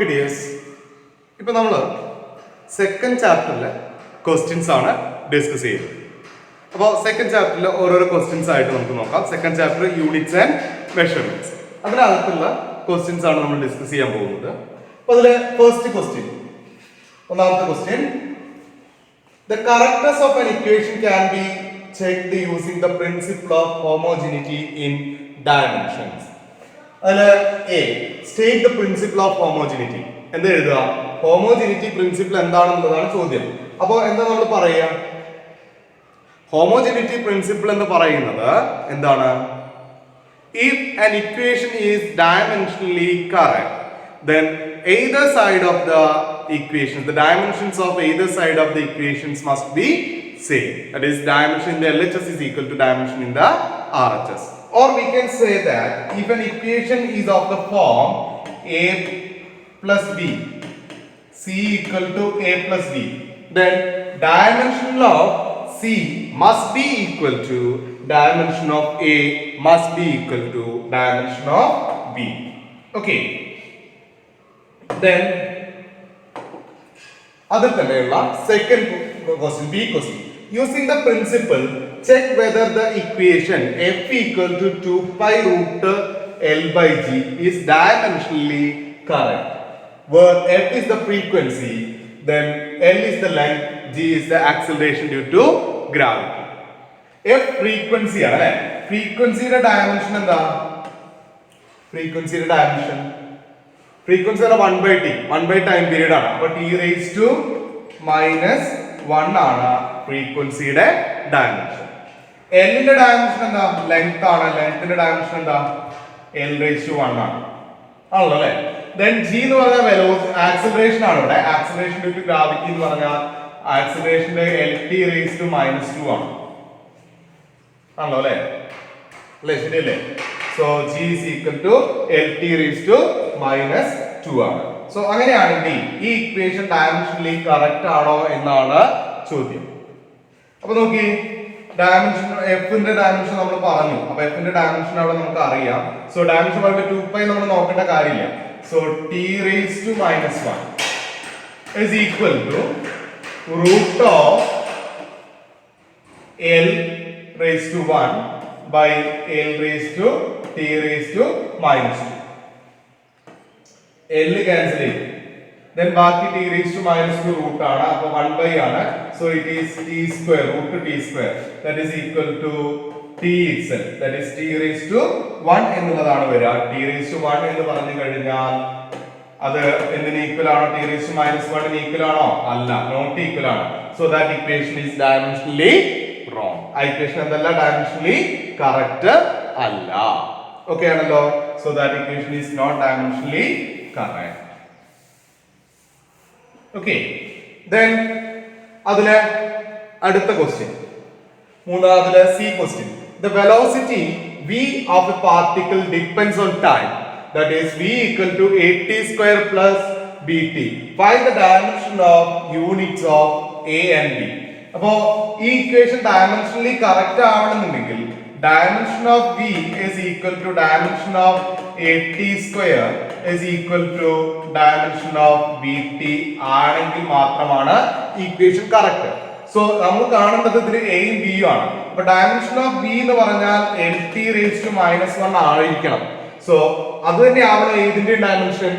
Okay dears, ഇപ്പൊ നമ്മൾ second ചാപ്റ്ററിലെ questions ആണ് ഡിസ്കസ് ചെയ്യുന്നത്. അപ്പോൾ സെക്കൻഡ് ചാപ്റ്ററിൽ ഓരോരോ ക്വസ്റ്റ്യൻസ് ആയിട്ട് നമുക്ക് നോക്കാം. Second chapter units and measurements, അതിനകത്തുള്ള ക്വസ്റ്റ്യൻസ് ആണ് നമ്മൾ ഡിസ്കസ് ചെയ്യാൻ പോകുന്നത്. അപ്പൊ അതിലെ ഫസ്റ്റ് ക്വസ്റ്റ്യൻ, ഒന്നാമത്തെ question, the correctness of an equation can be checked using the principle of homogeneity in dimensions. അതില് A, state the principle of homogeneity. എന്താ എഴുതുക? ഹോമോജിനിറ്റി പ്രിൻസിപ്പിൾ എന്താണെന്നുള്ളതാണ് ചോദ്യം. അപ്പോൾ എന്താ നമ്മൾ പറയുക? ഹോമോജിനിറ്റി പ്രിൻസിപ്പിൾ എന്ന് പറയുന്നത് എന്താണ്? If an equation is dimensionally correct, then either side of the equations, the dimensions of either side of the equations must be same. That is, dimension in the LHS is equal to dimension in the RHS. Or we can say that if an equation is of the form a plus b, c equal to a plus b, then dimension of c must be equal to dimension of a must be equal to dimension of b. Okay. Then other തന്നെയുള്ള second question, B question. Using the principle, check whether the equation f equal to 2 pi root L by g is dimensionally correct. Where f is the frequency, then L is the length, g is the acceleration due to gravity. f frequency ആണ് അല്ലേ? ഫ്രീക്വൻസിയുടെ dimension എന്താ? ഫ്രീക്വൻസിയുടെ dimension frequency 1 time period ആണ്. അപ്പൊ t raise to -1 ആണ് ഫ്രീക്വൻസിയുടെ dimension. L ന്റെ ഡയമെൻഷൻ എന്താ? ലെങ്ത് ആണ്. ലെങ്ത്തിന്റെ ഡയമെൻഷൻ എന്താ? L റേസ് ടു 1 ആണ്. ആണല്ലോ അല്ലേ? Then g എന്ന് പറഞ്ഞാൽ വെലോസിറ്റി, ആക്സിലറേഷൻ ആണ്. ഇവിടെ ആക്സിലറേഷൻ ഡ്യൂ ടു ഗ്രാവിറ്റി എന്ന് പറഞ്ഞാൽ ആക്സിലറേഷന്റെ Lt റേസ് ടു -2 ആണ്. ആണല്ലോ അല്ലേ? അല്ലേ? ശരിയല്ലേ? So g is equal to Lt raised to -2 ആണ്. സോ അങ്ങനെയാണെങ്കിൽ ഈ ഇക്വേഷൻ ഡയമെൻഷനലി കറക്റ്റ് ആണോ എന്നാണ് ചോദ്യം. അപ്പൊ നോക്കി, ഡയമെൻഷൻ എഫിന്റെ ഡയമെൻഷൻ നമ്മൾ പറഞ്ഞു. അപ്പൊ എഫിന്റെ ഡയമെൻഷൻ അവിടെ നമുക്ക് അറിയാം. സോ ഡയമെൻഷൻ പറയുമ്പോൾ 2π നമ്മൾ നോക്കേണ്ട കാര്യമില്ല. So t raised to -1 is equal to root of L raised to 1 by L raised to t raised to -2. L cancel ചെയ്യും. Then ബാക്കി t raised to -2 റൂട്ട് ആണ്. അപ്പോൾ 1 ആണ്. So it is t square, root t square, that is equal to t itself, that is t raised to 1 എന്നുള്ളതാണ് വരിക. t raised to 1 എന്ന് പറഞ്ഞു കഴിഞ്ഞാൽ അത് എന്തിന് ഈക്വൽ ആണോ? t raised to -1 ന് ഈക്വൽ ആണോ? അല്ല, നോട്ട് ഈക്വൽ ആണ്. So that equation is dimensionally wrong. ആ ഇക്വേഷൻ എന്തല്ല? ഡയമെൻഷനലി കറക്റ്റ് അല്ല. ഓക്കേ ആണല്ലോ? So that equation is not dimensionally correct. Okay. Then അതിലെ അടുത്ത ക്വസ്റ്റ്യൻ, മൂന്നാമതിലെ C question. The velocity v of a particle depends on time. That is, v equal to at square plus bt. Find the dimension of units of a and b. അപ്പോ ഈ equation dimensionally correct ആവണമെന്നുണ്ടെങ്കിൽ dimension of v is equal to dimension of at square is equal to dimension of bt ആണെങ്കിൽ മാത്രമാണ് equation correct. So നമ്മൾ കാണേണ്ടത് ഇതിൽ a യും b യും ആണ്. അപ്പൊ ഡയമെൻഷൻ ഓഫ് v എന്ന് പറഞ്ഞാൽ Lt raised to -1 ആയിരിക്കണം. സോ അത് തന്നെ ആവണം ഏതിന്റെ ഡയമെൻഷൻ?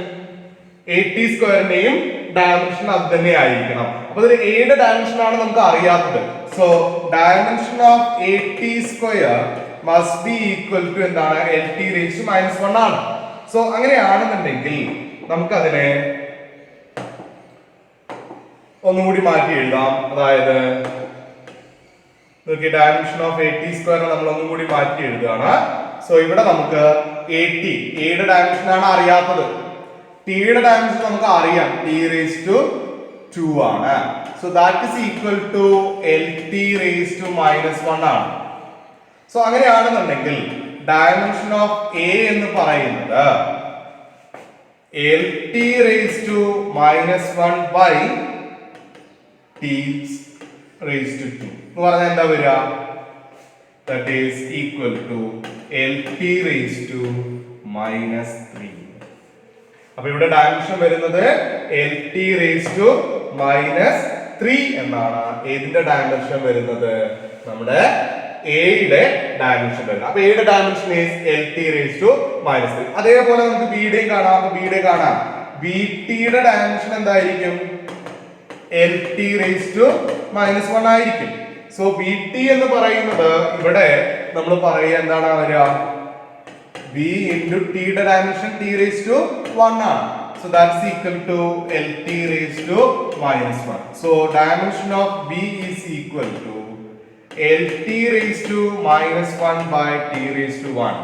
at സ്ക്വയറിന്റെയും ഡയമെൻഷൻ അത് തന്നെ ആയിരിക്കണം. അപ്പൊ ഇതിൽ a യുടെ ഡയമെൻഷൻ ആണ് നമുക്ക് അറിയാത്തത്. So dimension of at square must be equal to എന്താണ്? Lt raised to -1 ആണ്. സോ അങ്ങനെയാണെന്നുണ്ടെങ്കിൽ നമുക്ക് അതിനെ ഒന്നുകൂടി മാറ്റി എഴുതാം. അതായത് നോക്കി, ഡയമെൻഷൻ ഓഫ് at സ്ക്വയർ നമ്മൾ ഒന്നും കൂടി മാറ്റി എഴുതുകയാണ്. സോ ഇവിടെ നമുക്ക് at, a യുടെ ഡയമെൻഷൻ ആണ് അറിയാത്തത്. t യുടെ ഡയമെൻഷൻ നമുക്ക് അറിയാം, t raised to 2 ആണ്. So that is equal to Lt raised to -1 ആണ്. സോ അങ്ങനെയാണെന്നുണ്ടെങ്കിൽ ഡയമെൻഷൻ ഓഫ് a എന്ന് പറയുന്നത് Lt raised to -1 by t raised to 2 എന്ന് പറഞ്ഞാൽ എന്താ വരിക? That is equal to Lt raised to -3. അപ്പൊ ഇവിടെ ഡയമെൻഷൻ വരുന്നത് LT raised to -3 എന്നാണ്. ഏതിന്റെ ഡയമെൻഷൻ വരുന്നത്? നമ്മുടെ എയുടെ ഡയമെൻഷൻ വരുന്നത്. അപ്പൊ എയുടെ dimension is LT raised to -3. അതേപോലെ നമുക്ക് ബിയുടെയും കാണാം. അപ്പൊ ബിയുടെ കാണാം. BTയുടെ ഡയമെൻഷൻ എന്തായിരിക്കും? LT raised to -1 ആയിരിക്കും. സോ BT എന്ന് പറയുന്നത് ഇവിടെ നമ്മൾ പറയുക എന്താണ് വരിക? B into T യുടെ ഡയമെൻഷൻ T raised to 1 ആണ്. So that's equal to LT raised to -1. So dimension of B is equal to LT raised to -1 by T raised to 1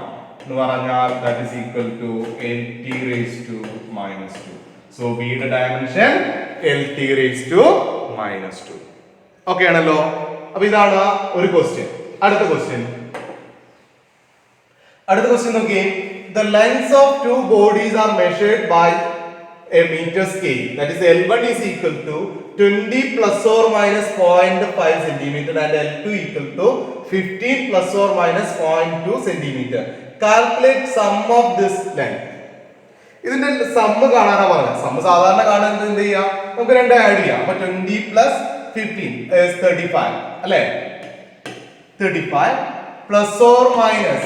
എന്ന് പറഞ്ഞാൽ that is equal to LT raised to -2. So B യുടെ dimension LT raised to -2. Okay ആണല്ലോ. അപ്പൊ ഇതാണ് ഒരു question. അടുത്ത question നോക്കിയേ. The lengths of two bodies are measured by a meter scale. That is L1 is equal to 20 plus or minus 0.5 centimeter and L2 equal to 15 plus or minus 0.2 centimeter. Calculate sum of this length. ഇതിന്റെ sum കാണാനാ പറഞ്ഞത്. Sum സാധാരണ കാണാൻ എന്ത് ചെയ്യാം? നമുക്ക് രണ്ട് add ചെയ്യാം. അപ്പൊ 20 plus 15 is 35 അല്ലേ? 35 plus or minus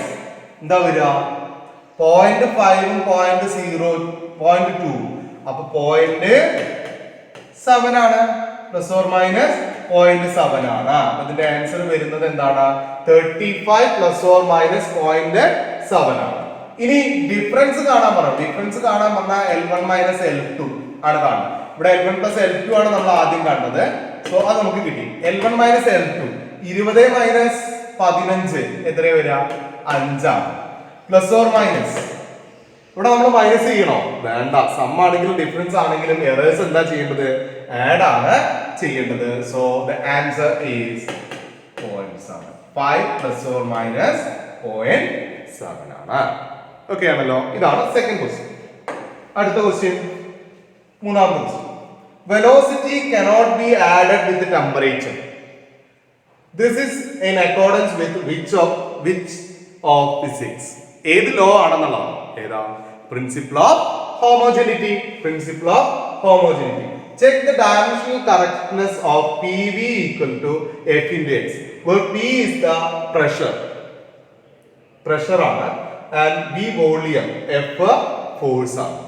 എന്താ വരിക? 0.5 ഉം 0.2 അപ്പൊ 0.7 ആണ്. പ്ലസ് ഓർ മൈനസ് 0.7 ആണ്. അതിന്റെ ആൻസർ വരുന്നത് എന്താണ്? 35 പ്ലസ് ഓർ മൈനസ് 0.7 ആണ്. ഇനി ഡിഫറൻസ് കാണാൻ പറഞ്ഞു. ഡിഫറൻസ് കാണാൻ പറഞ്ഞാൽ L1 മൈനസ് L2 ആണ് കാണുന്നത്. ഇവിടെ L1 പ്ലസ് L2 ആണ് നമ്മൾ ആദ്യം കണ്ടത്. സോ അത് നമുക്ക് കിട്ടി. L1 മൈനസ് L2 20 മൈനസ് 15 എത്രയാ വരിക? 5 ആണ്. പ്ലസ് ഓർ മൈനസ് ഇവിടെ നമ്മൾ മൈനസ് ചെയ്യണോ? വേണ്ട. സം ആണെങ്കിലും ഡിഫറൻസ് ആണെങ്കിലും എറേഴ്സ് എന്താ ചെയ്യേണ്ടത്? ആഡ് ആണ് ചെയ്യേണ്ടത്. So the answer is 0.7. 5 plus or minus 0.7 ആണ്. ഓക്കെ ആണല്ലോ. ഇതാണ് സെക്കൻഡ് ക്വസ്റ്റ്യൻ. അടുത്ത ക്വസ്റ്റ്യൻ, മൂന്നാമത്തെ question. Velocity cannot be added with the temperature. This is in accordance with which of physics? ഏത് ലോ ആണെന്നുള്ളതാണ്? ഏതാ? Principle of homogeneity. Principle of homogeneity. Check the dimensional correctness of PV equal to F into X, where P is the pressure ആണ്, and V volume, F force ആണ്.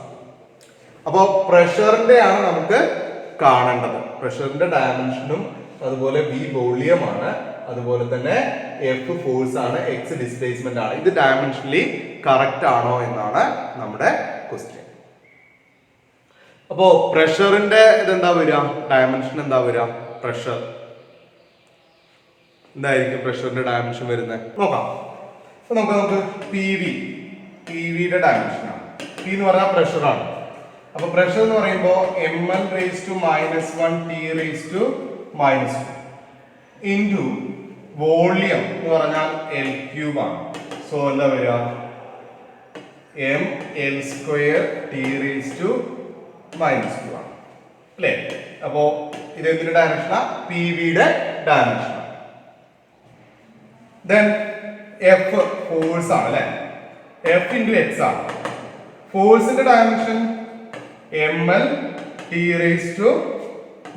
അപ്പോൾ പ്രഷറിന്റെ ആണ് നമുക്ക് കാണേണ്ടത്. പ്രഷറിന്റെ ഡയമെൻഷനും അതുപോലെ V volume ആണ്, അതുപോലെ തന്നെ F ഫോഴ്സ് ആണ്, X ഡിസ്പ്ലേസ്മെന്റ് ആണ്. ഇത് ഡയമെൻഷനലി കറക്റ്റ് ആണോ എന്നാണ് നമ്മുടെ ക്വസ്റ്റ്യൻ. അപ്പോ പ്രഷറിന്റെ ഇതെന്താ വരിക? ഡയമെൻഷൻ എന്താ വരിക? പ്രഷർ എന്തായിരിക്കും പ്രഷറിന്റെ ഡയമെൻഷൻ വരുന്നത്? നോക്കാം. അപ്പൊ നമുക്ക് PVയുടെ ഡയമെൻഷൻ ആണ്. P എന്ന് പറഞ്ഞാൽ പ്രഷർ ആണ്. അപ്പൊ പ്രഷർ എന്ന് പറയുമ്പോൾ ml raised to -1 T raised to -2 into volume എന്ന് പറഞ്ഞാൽ L ക്യൂബ് ആണ്. സോ എന്താ വരിക? ml² T raised to -2 ആണ് അല്ലേ? അപ്പോ ഇത് എന്തിന്റെ ഡയമെൻഷനാ? PVയുടെ ഡയമെൻഷൻ. Then F ഫോഴ്സ് ആണ് അല്ലേ? F into X ആണ്. ഫോഴ്സിന്റെ dimension ml T raised to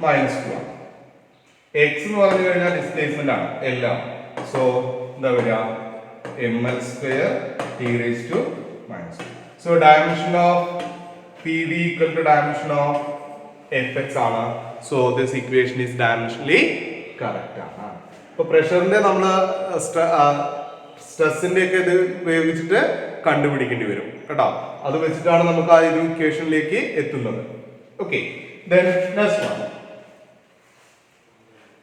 -2 ആണ്. X എന്ന് പറഞ്ഞു കഴിഞ്ഞാൽ ഡിസ്പ്ലേസ്മെന്റ് ആണ്, L ആണ്. സോ എന്താ വരിക? ml² T raised to -2. So dimension of PV equal to dimension of Fx ആണ്. So this equation is dimensionally correct ആണ്. ഇപ്പൊ പ്രഷറിന്റെ നമ്മൾ സ്ട്രെസ്സിന്റെ ഒക്കെ ഇത് ഉപയോഗിച്ചിട്ട് കണ്ടുപിടിക്കേണ്ടി വരും കേട്ടോ. അത് വെച്ചിട്ടാണ് നമുക്ക് ആ ഒരു ഇക്വേഷനിലേക്ക് എത്തുന്നത്. Okay, then next one.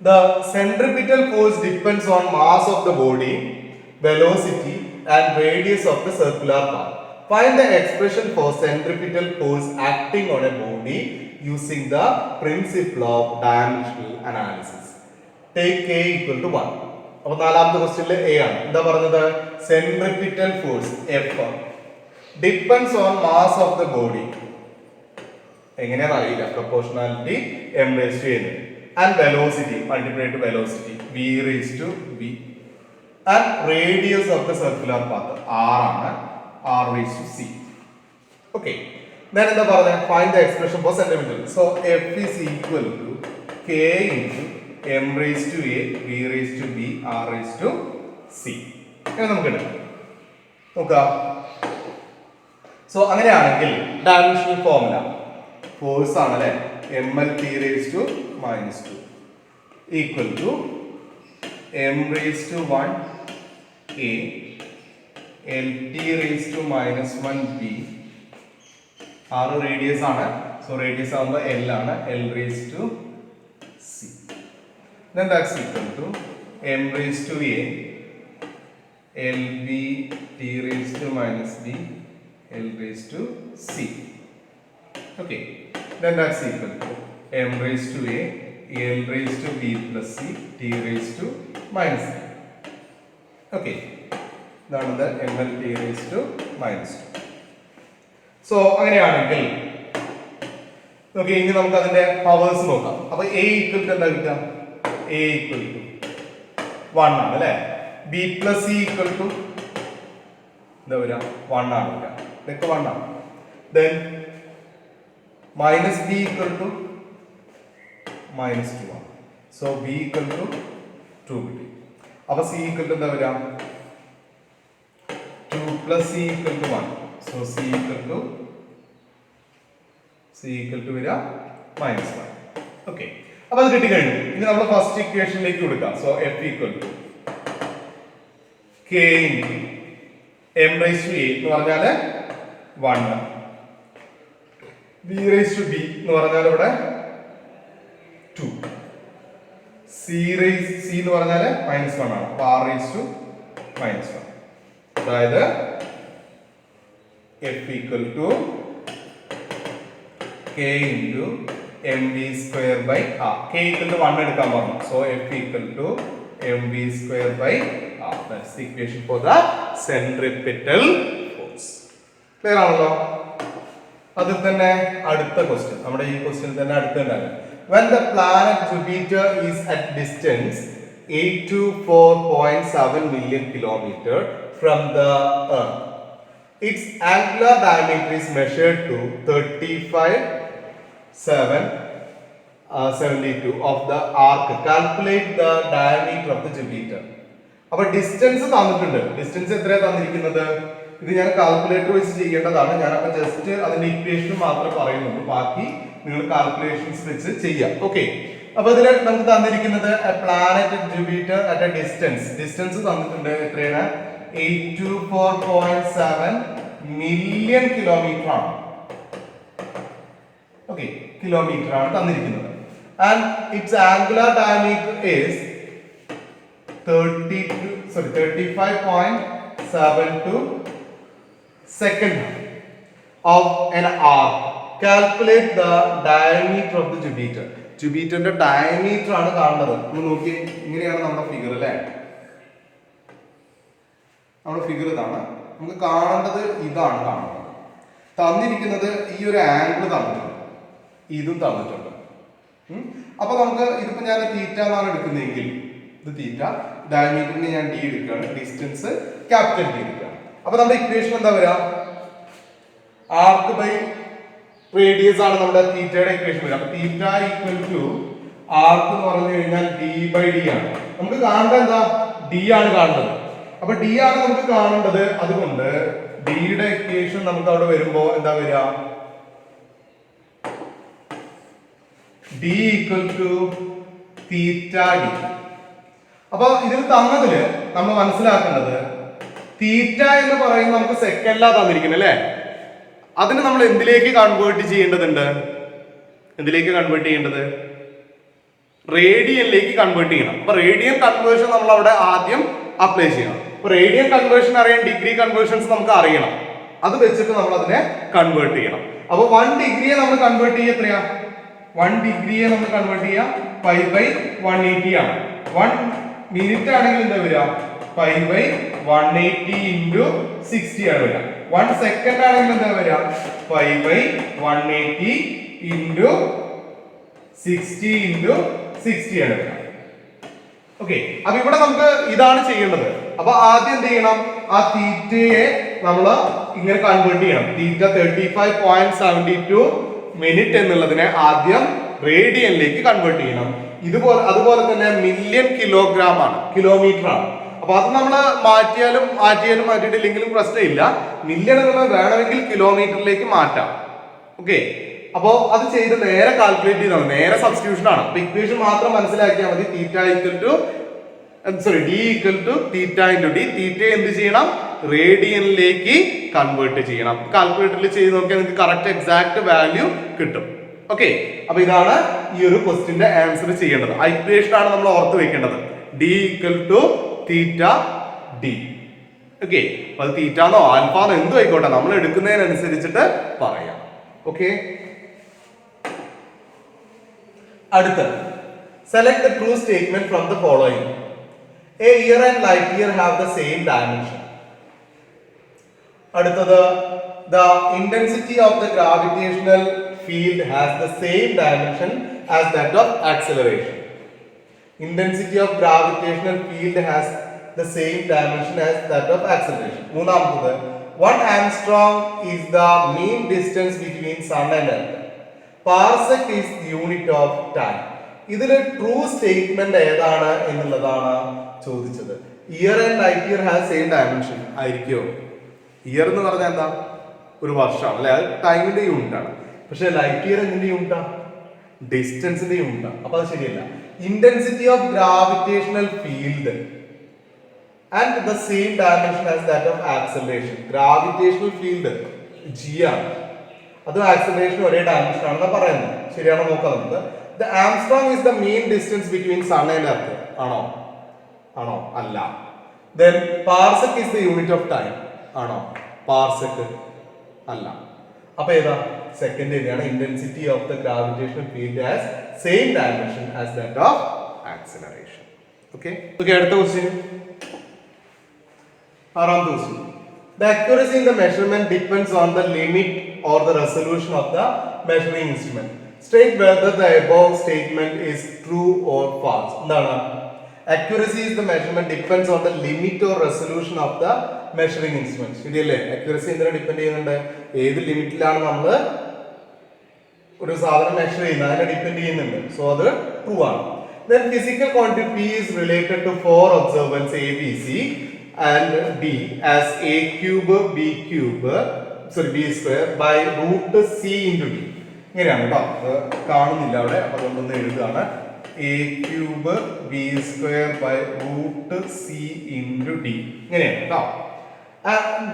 The centripetal force depends on mass of the body, velocity and radius of the circular path. Find the expression for centripetal force acting on a body using the principle of dimensional analysis. Take K equal to 1. അപ്പോൾ നാലാമത്തെ ക്വസ്റ്റ്യനിൽ A ആണ്. എന്താ പറഞ്ഞത്? Centripetal force F depends on mass of the body. എങ്ങനെയാണെന്ന് അറിയില്ല. Proportionality m raised to n and velocity multiplied to velocity v raised to v and radius of the circular path r ആണ്, r raised to c. Okay, Then എന്താ പറഞ്ഞ find the expression for centimeter. So f is equal to k into m raised to a b raised to b r raised to c. ഇങ്ങനെ നമുക്ക് എടുക്കാം. നോക്കാം. So അങ്ങനെയാണെങ്കിൽ dimensional formula force ആണ് അല്ലേ, ml t raised to minus 2 equal to m raised to 1 a lt raised to minus 1 b. r radius ആണ്, so radius ആകുമ്പോൾ l ആണ്, l raised to c. Then that's equal to m raised to a lb t raised to minus b l raised to c. Okay, then that's equal to m raised to a l raised to b plus c t raised to minus c. Okay, ഇതാണ് the ml t raised to minus 2. So അങ്ങനെയാണെങ്കിൽ okay, ഇനി നമുക്ക് അതിന്റെ powers നോക്കാം. അപ്പൊ a equal to എന്താ കിട്ടുക? a equal to 1 ആണ് അല്ലേ, b plus c equal to എന്താ വരിക? 1 ആണ് വരിക, ഇതൊക്കെ 1 ആണ്. Then minus b equal to minus 2 ആണ്. സോ b ഈക്വൽ ടു 2 കിട്ടി. അപ്പൊ c ഈക്വൽ ടു എന്താ വരിക? 2 plus c equal to 1. So c equal to വരിക minus 1. ഓക്കെ, അപ്പൊ അത് കിട്ടി കഴിഞ്ഞു. ഇനി നമ്മൾ ഫസ്റ്റ് ഇക്വേഷനിലേക്ക് കൊടുക്കാം. So f equal to k into m raised to a എന്ന് പറഞ്ഞാല് 1, b raised to b എന്ന് പറഞ്ഞാൽ ഇവിടെ 2, c എന്ന് പറഞ്ഞാല് minus 1 ആണ്, അപ്പൊ r raised to minus 1. അതായത് f equal to k into mv square by r. k equal to 1 എടുക്കാൻ പറഞ്ഞു. So f equal to mv square by r. That's the equation for the centripetal force. Clear ആണല്ലോ? അതിൽ തന്നെ അടുത്ത question, നമ്മുടെ ഈ question തന്നെ അടുത്തുണ്ടാകും. When the planet Jupiter is at distance 824.7 million kilometer from the Earth, its angular diameter is measured to 35.772 of the arc. Calculate the diameter of the Jupiter. അപ്പൊ distance തന്നിട്ടുണ്ട്. Distance എത്രയാണ് തന്നിരിക്കുന്നത്? ഇത് ഞാൻ calculator വെച്ച് ചെയ്യേണ്ടതാണ്. ഞാനപ്പോ ജസ്റ്റ് അതിന്റെ ഇക്വേഷൻ മാത്രമേ പറയുന്നുള്ളൂ, ബാക്കി നിങ്ങൾ കാൽക്കുലേഷൻസ് വെച്ച് ചെയ്യാം. ഓക്കെ, അപ്പൊ ഇതിൽ നമുക്ക് തന്നിരിക്കുന്നത് planet Jupiter at a distance തന്നിട്ടുണ്ട്. എത്രയാണ്? 824.7 മില്യൺ കിലോമീറ്റർ ആണ്. ഓക്കെ, കിലോമീറ്റർ ആണ് തന്നിരിക്കുന്നത്. And its angular diameter is 35.72 second of an arc. Calculate the diameter of the Jupiter. ജൂപ്പിറ്ററിന്റെ ഡയമീറ്റർ ആണ് കാണുന്നത്. നമ്മൾ നോക്കി, ഇങ്ങനെയാണ് നമ്മുടെ ഫിഗർ അല്ലേ? നമ്മുടെ ഫിഗർ ഇതാണ്. നമുക്ക് കാണേണ്ടത് ഇതാണ് കാണുന്നത്. തന്നിരിക്കുന്നത് ഈ ഒരു ആംഗിൾ തന്നിട്ടുണ്ട്, ഇതും തന്നിട്ടുണ്ട്. അപ്പൊ നമുക്ക് ഇതിപ്പോ ഞാൻ തീറ്റ എന്നാണ് എടുക്കുന്നതെങ്കിൽ ഇത് തീറ്റ, ഡയമീറ്ററിന് ഞാൻ ഡി എടുക്കുകയാണ്, ഡിസ്റ്റൻസ് ക്യാപിറ്റൽ ഡി എടുക്കുകയാണ്. അപ്പൊ നമ്മുടെ ഇക്വേഷൻ എന്താ വരിക? ആർക്ക് ബൈ റേഡിയസ് ആണ് നമ്മുടെ തീറ്റയുടെ ഇക്വേഷൻ വരിക. അപ്പൊ തീറ്റ ഈക്വൽ ടു ആർക്ക് എന്ന് പറഞ്ഞു കഴിഞ്ഞാൽ ഡി ബൈ ഡി ആണ്. നമുക്ക് കാണേണ്ടത് എന്താ? ഡി ആണ് കാണേണ്ടത്. അപ്പൊ ഡി ആണ് നമുക്ക് കാണേണ്ടത്. അതുകൊണ്ട് ഡിയുടെ ഇക്വേഷൻ നമുക്ക് അവിടെ വരുമ്പോ എന്താ വരിക? D equal to theta D. അപ്പൊ ഇതിൽ തന്നതില് നമ്മൾ മനസ്സിലാക്കേണ്ടത് തീറ്റ എന്ന് പറയുന്നത് നമുക്ക് സെക്കൻഡിലാണ് തന്നിരിക്കുന്നത് അല്ലേ? അതിന് നമ്മൾ എന്തിലേക്ക് കൺവേർട്ട് ചെയ്യേണ്ടതുണ്ട്? എന്തിലേക്ക് കൺവേർട്ട് ചെയ്യേണ്ടത്? റേഡിയനിലേക്ക് കൺവേർട്ട് ചെയ്യണം. അപ്പൊ റേഡിയൻ കൺവേർഷൻ നമ്മൾ അവിടെ ആദ്യം അപ്ലൈ ചെയ്യണം. അപ്പൊ റേഡിയൻ കൺവേർഷൻ അറിയാൻ ഡിഗ്രി കൺവേർഷൻസ് നമുക്ക് അറിയണം. അത് വെച്ചിട്ട് നമ്മൾ അതിനെ കൺവേർട്ട് ചെയ്യണം. അപ്പൊ 1 ഡിഗ്രിയെ നമ്മൾ കൺവേർട്ട് ചെയ്യുക എത്രയാ? 1 ഡിഗ്രിയെ നമ്മൾ കൺവേർട്ട് ചെയ്യുക π/180 ആണ്. 1 മിനിറ്റ് ആണെങ്കിൽ എന്താ വരിക? π/180 into 60 ആണ് വരിക. 1 സെക്കൻഡ് ആണെങ്കിൽ എന്താ വരിക? π/180 into 60 into 60 ആണ് വരിക. ഓക്കെ, അപ്പൊ ഇവിടെ നമുക്ക് ഇതാണ് ചെയ്യേണ്ടത്. അപ്പൊ ആദ്യം എന്ത് ചെയ്യണം? ആ തീറ്റയെ നമ്മൾ ഇങ്ങനെ കൺവേർട്ട് ചെയ്യണം. തീറ്റ 35.72 മിനിറ്റ് എന്നുള്ളതിനെ ആദ്യം റേഡിയനിലേക്ക് കൺവേർട്ട് ചെയ്യണം. അതുപോലെ തന്നെ മില്യൺ കിലോഗ്രാം ആണ്, കിലോമീറ്റർ ആണ്. അപ്പൊ അത് നമ്മൾ മാറ്റിയിട്ടില്ലെങ്കിലും പ്രശ്നമില്ല. മില്യൺ എന്നുള്ളത് വേണമെങ്കിൽ കിലോമീറ്ററിലേക്ക് മാറ്റാം. ഓക്കെ, അപ്പോ അത് ചെയ്ത് നേരെ കാൽക്കുലേറ്റ് ചെയ്താണ്, നേരെ സബ്സ്റ്റിറ്റ്യൂഷൻ ആണ്. അപ്പൊ ഇക്വേഷൻ മാത്രം മനസ്സിലാക്കിയാൽ മതി. D equal to theta into D. Theta എന്ത് ചെയ്യണം? റേഡിയനിലേക്ക് കൺവേർട്ട് ചെയ്യണം. കാൽക്കുലേറ്ററിൽ ചെയ്ത് നോക്കിയാൽ നിങ്ങൾക്ക് കറക്റ്റ് എക്സാക്ട് വാല്യൂ കിട്ടും. ഓക്കെ, അപ്പൊ ഇതാണ് ഈ ഒരു ക്വസ്റ്റിന്റെ ആൻസർ ചെയ്യേണ്ടത്. ഇക്വേഷൻ ആണ് നമ്മൾ ഓർത്ത് വെക്കേണ്ടത്. D equal to theta D. ഓക്കെ, അത് തീറ്റാന്നോ ആൽഫാന്നോ എന്തോ ആയിക്കോട്ടെ, നമ്മൾ എടുക്കുന്നതിനനുസരിച്ചിട്ട് പറയാം. ഓക്കെ, അടുത്ത select the true statement from the following. A year and light year have the same dimension. അടുത്തത് the intensity of the gravitational field has the same dimension as that of acceleration. Intensity of gravitational field has the same dimension as that of acceleration. മൂന്നാമത് 1 angstrom is the mean distance between sun and earth. Parsec is the unit of time. ഇതിലെ true statement ഏതാണ് എന്നുള്ളതാണ് ചോദിച്ചത്. Year and light year have same dimension ആയിരിക്കുമോ? Year എന്ന് പറഞ്ഞാൽ എന്താ? ഒരു വർഷമാണ് അല്ലെ, അത് ടൈമിന്റെ യൂണിറ്റ് ആണ്. പക്ഷെ ലൈറ്റ് ഇയർ എന്തിന്റെ യൂണിറ്റാ? ഡിസ്റ്റൻസിന്റെ യൂണിറ്റാ. അപ്പൊ അത് ശരിയല്ല. Intensity of gravitational field and the same dimension as that of acceleration. Gravitational field G ആണ്, അതും ആക്സലറേഷൻ ഒരേ ഡയമെൻഷൻ ആണെന്ന് പറയുന്നത്. ശരിയാണോ നോക്കാം നമുക്ക്. The angstrom is the mean distance between sun and earth. ആണോ? അല്ല. Then parsec is the unit of time. ആണോ? പാർസെക് അല്ല. അപ്പൊ ഏതാ? സെക്കൻഡ് തന്നെയാണ്. Intensity of the gravitational field has same dimension as that of acceleration. Okay, അടുത്ത question, ആറാമത്തെ question. The accuracy in the measurement depends on the limit or the resolution of the measuring instrument. State whether the above statement is true or false. എന്താണ്? Accuracy is the measurement depends on the limit or resolution of the measuring instrument. ശരിയല്ലേ? accuracy എന്തിനെ depend ചെയ്യുന്നുണ്ട്? ഏത് ലിമിറ്റിലാണ് നമ്മൾ ഒരു സാധനം measure ചെയ്യുന്നത് അതിനെ ഡിപെൻഡ് ചെയ്യുന്നുണ്ട്. സോ അത് ട്രൂ ആണ്. Then physical quantity P is related to 4 observance A, B, C and D as A cube B square by root C into D. ഇങ്ങനെയാണ് കേട്ടോ, കാണുന്നില്ല അവിടെ, അപ്പൊ അതുകൊണ്ടൊന്ന് എഴുതുകയാണ്. A cube B square by root C into D. ഇങ്ങനെയാണ് കേട്ടോ.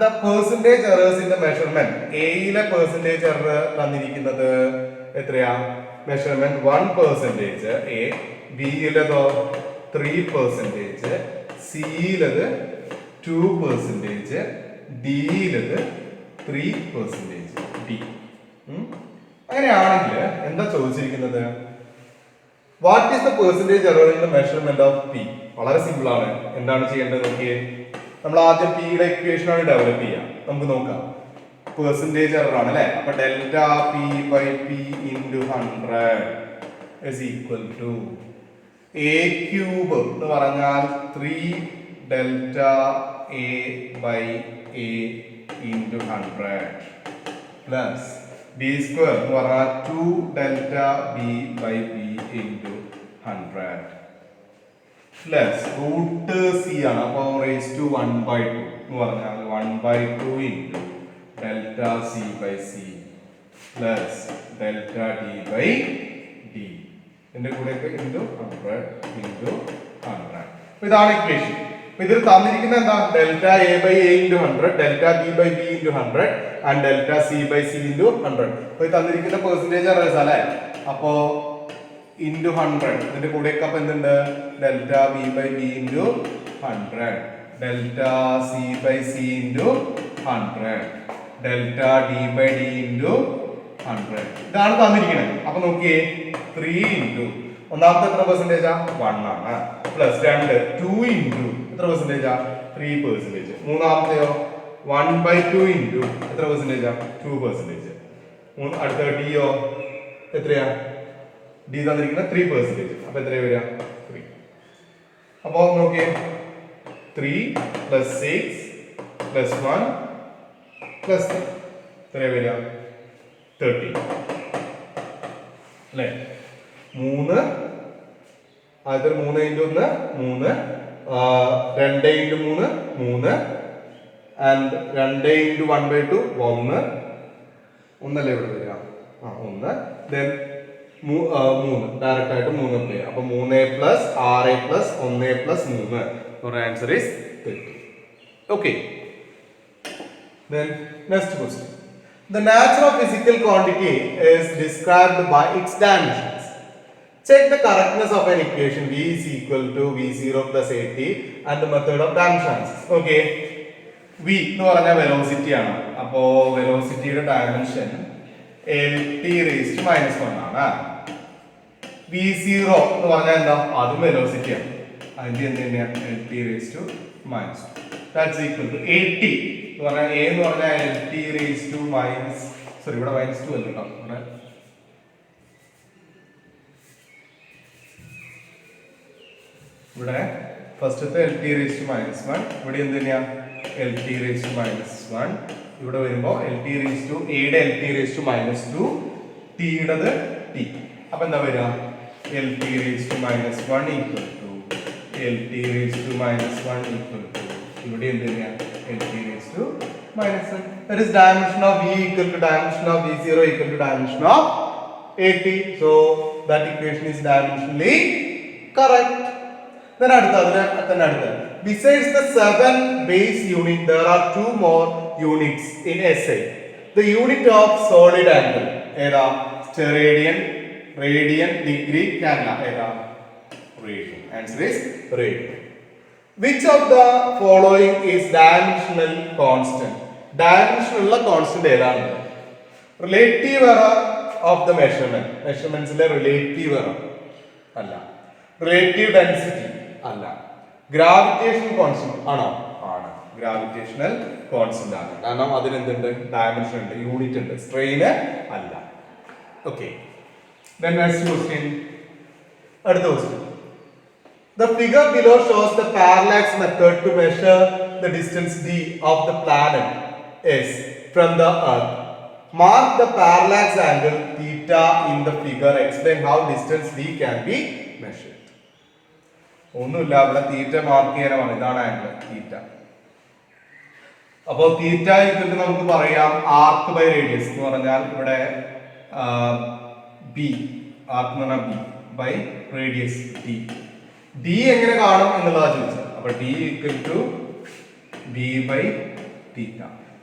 The percentage errors in the measurement. എയിലെ percentage error തന്നിരിക്കുന്നത് എത്രയാ? മെഷർമെന്റ് 1% എ, ബിയിലതോ 3%, സിയിലത് 2%, ഡിയിലത് 3% ഡി. അങ്ങനെയാണെങ്കിൽ എന്താ ചോദിച്ചിരിക്കുന്നത്? What is the percentage error in the measurement of P? വളരെ സിമ്പിൾ ആണ്. എന്താണ് ചെയ്യേണ്ടത് നോക്കിയേ. നമ്മൾ ആദ്യം പിയുടെ ഇക്വേഷൻ ആണ് ഡെവലപ്പ് ചെയ്യുക. നമുക്ക് നോക്കാം. പെർസെന്റേജ് എറർ ആണ് അല്ലെ. അപ്പൊ delta P by P into 100 is equal to a cube എന്ന് പറഞ്ഞാൽ 3 ഡെൽറ്റ a by a ഇൻറ്റു 100 പ്ലസ് ബി സ്ക്വയർ എന്ന് പറഞ്ഞാൽ 2 delta B by B into 100 plus root C ആണ്. അപ്പോൾ റേസ് ടു 1/2 എന്ന് പറഞ്ഞാൽ 1/2 into delta C by C plus delta D by D. ഇതിന്റെ കൂടെയൊക്കെ ഇൻറ്റു 100 ഇൻറ്റു 100. ഇതാണ് ഇക്വേഷൻ. ഇതിൽ തന്നിരിക്കുന്ന എന്താ? Delta A by A into 100, delta B by B into 100 and delta C by C into 100. അപ്പൊ ഇത് തന്നിരിക്കുന്ന പെർസെന്റേജ് അറിയാം അല്ലെ. അപ്പോ ഇൻറ്റു 100 ഇതിന്റെ കൂടെയൊക്കെ അപ്പൊ എന്തുണ്ട്? Delta B by B into 100, delta C by C into 100, delta D by D into 100. ഇതാണ് തന്നിരിക്കുന്നത്. അപ്പൊ നോക്കിയേ, 3 ഇൻറ്റു ഒന്നാമത്തെ എത്ര പെർസെന്റേജാ? 1 ആണ്. പ്ലസ് 2 2 ഇൻറ്റു എത്ര പെർസെന്റേജാ? 3%. മൂന്നാമത്തെയോ 1/2 ഇൻറ്റു എത്ര പെർസെന്റേജാ? 2%. അടുത്ത ഡിയോ എത്രയാ? ഡി തന്നിരിക്കുന്ന 3%. അപ്പൊ എത്രയാ വരിക? 3. അപ്പൊ നോക്കിയേ, 3 + 6 + 1 പ്ലസ് എത്ര വരിക 13 അല്ലേ? 3 അത് 3 × 1 3 2 × 3 3 ആൻഡ് 2 × 1/2 1 ഒന്നല്ലേ ഇവിടെ വരിക? 1 ദെൻ 3 ഡയറക്റ്റ് ആയിട്ട് 3 അപ്ലൈ ചെയ്യാം. അപ്പൊ 3 plus 6 plus 1 plus 3 your answer is 30. Okay, then next question. The nature of physical quantity is described by its dimensions. Check the correctness of an equation v is equal to v0 plus at and the method of dimensions. Okay, v എന്ന് പറഞ്ഞ velocity ആണ്. അപ്പോ വെലോസിറ്റിയുടെ dimension lt raised to -1 ആണ്. v0 എന്ന് പറഞ്ഞാൽ എന്താ? അതും velocity ആണ്. അതിന്റെ എന്ത് തന്നെയാണ്? lt raised to -1. That's equal to at എന്ന് പറഞ്ഞാൽ a എന്ന് പറഞ്ഞാൽ lt raised to ഇവിടെ -2 അല്ല കേട്ടോ. ഇവിടെ ഫസ്റ്റത്തെ lt raised to -1, ഇവിടെ എന്ത് തന്നെയാ? lt raised to -1. ഇവിടെ വരുമ്പോൾ lt raised to a യുടെ lt raised to -2, t യുടേത് t. അപ്പോൾ എന്താ വരിക? lt raised to -1 equal to lt raised to -1 equal to ഇവിടെ എന്ത് തന്നെയാ? lt raised to -1. That is dimension of v equal to dimension of v0 equal to dimension of at. So that equation is dimensionally correct. Then അടുത്ത besides the 7 base unit there are 2 more units in SI. The unit of solid angle ഏതാ? Steradian, radian, degree, candela ഏതാ? Radian. Answer is radian. Which of the following is dimensional constant? Dimensional constant ഏതാണ്? Relative error of the measurement. Measurementsലെ relative error അല്ല. Relative density അല്ല. Gravitational constant ആണോ? ആണ്. Gravitational constant ആണ്. കാരണം അതിന് എന്തുണ്ട്? ഡയമെൻഷൻ ഉണ്ട്, യൂണിറ്റ് ഉണ്ട്. സ്ട്രെയിൻ അല്ല. Okay. Then next question. അടുത്ത question. The figure below shows the parallax method to measure the distance d of the planet S from the Earth. Mark the parallax angle theta in the figure. Explain how distance d can be measured. ഒന്നുമില്ല, അവിടെ തീറ്റ mark ചെയ്യാനാണ്. ഇതാണ് angle theta. അപ്പോൾ തീറ്റ ഇതിൽ നമുക്ക് പറയാം ആർക്ക് by radius എന്ന് പറഞ്ഞാൽ ഇവിടെ ബി, ആർക്ക് എന്ന് പറഞ്ഞാൽ B by radius D. D എങ്ങനെ കാണും എന്നുള്ളതാണ് ചോദിച്ചത്. അപ്പൊ D equal to B by theta.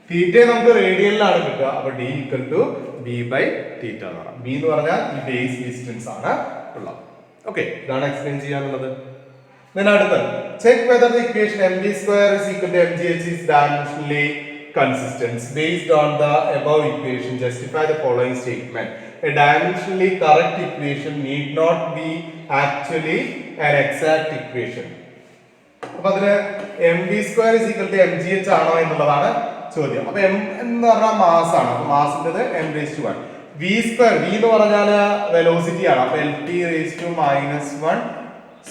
തീറ്റയെ നമുക്ക് റേഡിയനിലാണ് കിട്ടുക. അപ്പൊ D equal to B by theta എന്ന് പറയാം. ബി എന്ന് പറഞ്ഞാൽ ഈ ബേസ് ഡിസ്റ്റൻസ് ആണ് ഉള്ളത്. ഓക്കെ, ഇതാണ് എക്സ്പ്ലെയിൻ ചെയ്യാനുള്ളത്. അടുത്തത് check whether the equation mv square is equal to mgh is dimensionally consistent. Based on the above equation, justify the following statement. A dimensionally correct equation need not be actually an exact equation. അപ്പൊ അതില് mv square is equal to mgh ആണോ എന്നുള്ളതാണ് ചോദ്യം. അപ്പൊ m എന്ന് പറഞ്ഞാൽ mass ആണ്. അപ്പൊ മാസിന്റേത് m raised to 1. v square, v എന്ന് പറഞ്ഞാൽ വെലോസിറ്റി ആണ്. അപ്പൊ lt raised to -1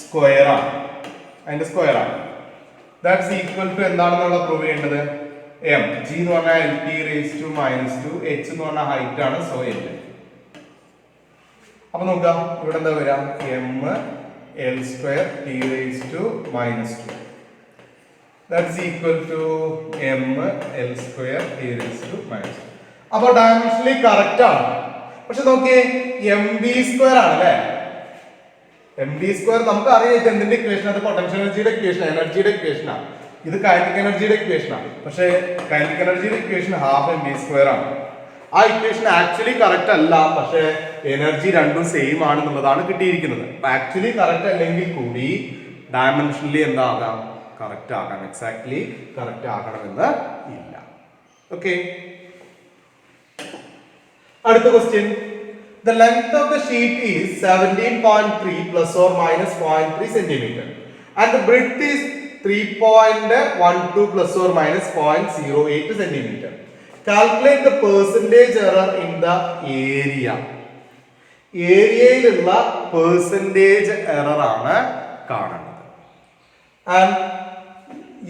സ്ക്വയർ ആണ്. അതിന്റെ സ്ക്വയർ ആണ്. ദാറ്റ്സ് ഈക്വൽ ടു എന്താണെന്നുള്ള പ്രൂവ് ചെയ്യേണ്ടത്? m. g എന്ന് പറഞ്ഞാൽ lt raised to -2, h എന്ന് പറഞ്ഞാൽ ഹൈറ്റ് ആണ്. So l. അപ്പൊ നോക്കാം ഇവിടെ എന്താ വരിക? m l square t raised to -2. That's equal to m l square t raised to -2. അപ്പോൾ ഡയമെൻഷനലി കറക്റ്റ് ആണ്. പക്ഷെ നോക്കിയേ mv സ്ക്വയർ ആണ് അല്ലേ? mv സ്ക്വയർ നമുക്ക് അറിയാം എന്തിന്റെ ഇക്വേഷൻ? അത് പൊട്ടൻഷ്യൽ എനർജിയുടെ ഇക്വേഷൻ, എനർജിയുടെ ഇക്വേഷൻ ആണ്. ഇത് കൈനറ്റിക് എനർജിയുടെ ഇക്വേഷൻ ആണ്. പക്ഷേ കൈനറ്റിക് എനർജിയുടെ ഇക്വേഷൻ ഹാഫ് mv സ്ക്വയർ ആണ്. ആ ഇക്വേഷൻ ആക്ച്വലി കറക്റ്റ് അല്ല, പക്ഷേ എനർജി രണ്ടും സെയിം ആണെന്നുള്ളതാണ് കിട്ടിയിരിക്കുന്നത്. അപ്പൊ ആക്ച്വലി കറക്റ്റ് അല്ലെങ്കിൽ കൂടി ഡയമെൻഷനലി എന്താകാം? കറക്റ്റ് ആകാം. എക്സാക്ട്ലി കറക്റ്റ് ആകണമെന്ന് ഇല്ല. ഓക്കെ, അടുത്ത question. The length of the sheet is 17.3 plus or minus 0.3 centimeter and the breadth is 3.12 plus or minus 0.08 centimeter. Calculate the percentage error in the area. ഏരിയയിലുള്ള percentage error ആണ് കാണുന്നത്. And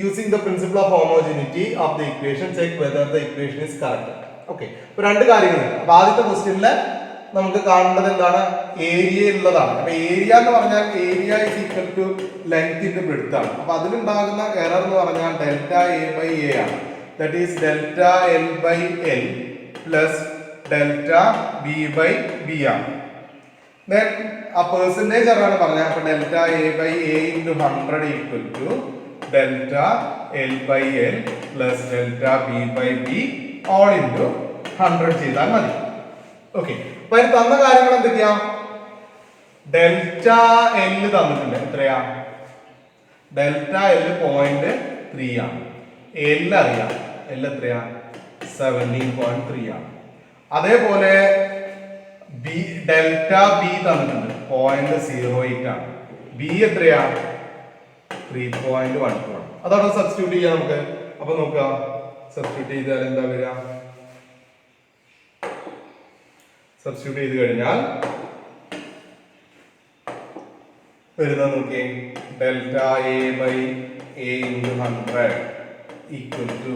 using the principle of homogeneity of the equation, check whether the equation is correct. Okay. ഇപ്പൊ രണ്ട് കാര്യങ്ങളുണ്ട്. അപ്പൊ ആദ്യത്തെ ക്വസ്റ്റ്യനില് നമുക്ക് കാണേണ്ടത് എന്താണ്? ഏരിയ ഉള്ളതാണ്. അപ്പൊ ഏരിയ എന്ന് പറഞ്ഞാൽ area is equal to length into breadth ആണ്. അപ്പൊ അതിലുണ്ടാകുന്ന എറർ എന്ന് പറഞ്ഞാൽ ഡെൽറ്റ എ ബൈ എ ആണ്. That is delta L by L plus delta B by B ആണ്. ദെൻ ആ പെർസെന്റേജ് ആണ് പറഞ്ഞത്. അപ്പൊ delta A by A into 100 equal to delta L by L plus delta B by B all into 100 ചെയ്താൽ മതി. Okay. അപ്പൊ അതിന് തന്ന കാര്യങ്ങൾ എന്തൊക്കെയാ? ഡെൽറ്റ എൽ തന്നിട്ടുണ്ട്. എത്രയാ? ഡെൽറ്റ എൽ 0.3 ആണ്. എൽ അറിയാം. എൽ എത്രയാ? 17.3 ആണ്. അതേപോലെ ബി ഡെൽറ്റ ബി തന്നിട്ടുണ്ട് 0.08 ആണ്. ബി എത്രയാ? 3.12 ആണ്. അതവിടെ സബ്സ്റ്റിറ്റ്യൂട്ട് ചെയ്യാം നമുക്ക്. അപ്പൊ നോക്കുക, സബ്സ്റ്റിറ്റ്യൂട്ട് ചെയ്താൽ എന്താ വരിക? സബ്സ്റ്റിറ്റ്യൂട്ട് ചെയ്ത് കഴിഞ്ഞാൽ വരുന്നത് നോക്കിയേ, delta A by A into 100 equal to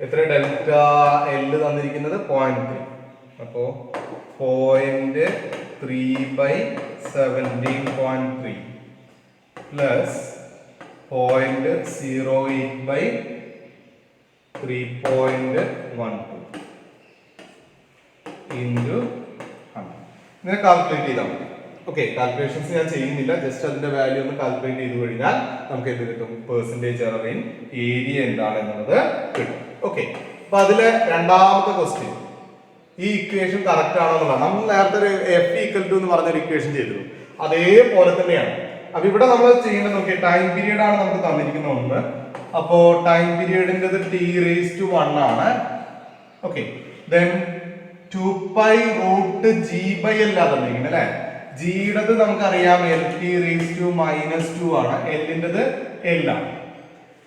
എത്ര? ഡെൽറ്റ എൽ തന്നിരിക്കുന്നത് 0.3. അപ്പോ 0.3 ബൈ 17.3 പ്ലസ് 0.08 ബൈ 3.12 ഇൻറ്റു 100. ഇങ്ങനെ കാൽക്കുലേറ്റ് ചെയ്താൽ മതി. ഓക്കെ, കാൽക്കുലേഷൻസ് ഞാൻ ചെയ്യുന്നില്ല, ജസ്റ്റ് അതിന്റെ വാല്യൂ ഒന്ന് കാൽക്കുലേറ്റ് ചെയ്ത് കഴിഞ്ഞാൽ നമുക്ക് എന്ത് കിട്ടും? പെർസെന്റേജ് എറർ ഇൻ ഏരിയ എന്താണ് എന്നുള്ളത് കിട്ടും. ഓക്കെ, അപ്പൊ അതിലെ രണ്ടാമത്തെ ക്വസ്റ്റ്യൻ, ഈ ഇക്വേഷൻ കറക്റ്റ് ആണോ എന്നുള്ളത്. നമ്മൾ നേരത്തെ ഒരു എഫ് ഈക്വൽ ടു എന്ന് പറഞ്ഞൊരു ഇക്വേഷൻ ചെയ്തിരുന്നു, അതേപോലെ തന്നെയാണ്. അപ്പൊ ഇവിടെ നമ്മൾ ചെയ്യുന്നത് നോക്കിയാൽ ടൈം പീരീഡ് ആണ് നമുക്ക് തന്നിരിക്കുന്ന ഒന്ന്. അപ്പോ ടൈം പീരീഡിന്റെ t⁻1 ആണ്. ഓക്കെ, ദെൻ 2π√g/L തന്നിരിക്കുന്നത് അല്ലെ. ജിയുടേത് നമുക്കറിയാം LT⁻2 ആണ്. എല്ലിൻ്റെത് L ആണ്.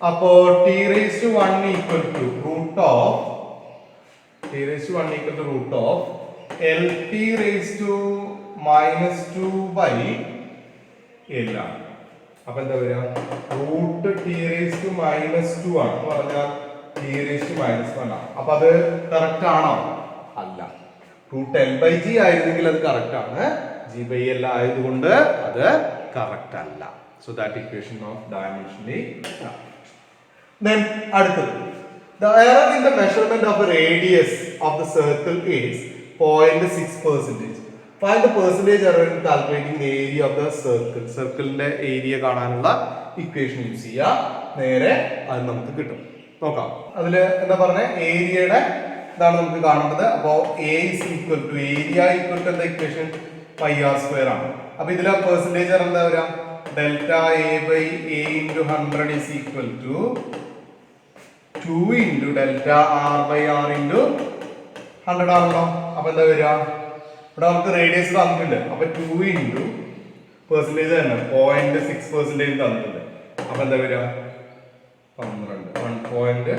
അപ്പോ t⁻1 equal to root of LT⁻2/L ആണ്. അപ്പൊ എന്താ വരിക? റൂട്ട് t⁻2 ആണ് എന്ന് പറഞ്ഞാൽ t⁻1 ആണ്. അപ്പൊ അത് കറക്റ്റ് ആണോ? അല്ല. റൂട്ട് L/G ആയിരുന്നെങ്കിൽ അത് കറക്റ്റ് ആണ്. G/L ആയതുകൊണ്ട് അത് കറക്റ്റ് അല്ല. So that equation of dimensionally correct. Then അടുത്തത്, the error in the measurement of the radius of the circle is 0.6%. Find the percentage error in calculating the area of the circle. സർക്കിളിന്റെ area കാണാനുള്ള equation use ചെയ്യുക. നേരെ അത് നമുക്ക് കിട്ടും. നോക്കാം. അതില് എന്താ പറഞ്ഞ ഏരിയയുടെ ഇതാണ് നമുക്ക് കാണേണ്ടത്. അപ്പോ A is equal to area equal to എന്താ ഇക്വേഷൻ? πr² ആണ്. അപ്പൊ ഇതിലെ പെർസെന്റേജ് എറർ എന്താ വരിക? Delta A by A into 100 is equal to 2 into delta R by R into 100 ആണല്ലോ. അപ്പൊ എന്താ വരിക? ഇവിടെ നമുക്ക് റേഡിയസ് തന്നിട്ടുണ്ട്. അപ്പൊ 2 ഇൻറ്റു പെർസെന്റേജ് തന്നെ 0.6% തന്നിട്ടുണ്ട്. അപ്പൊ എന്താ വരിക? 12.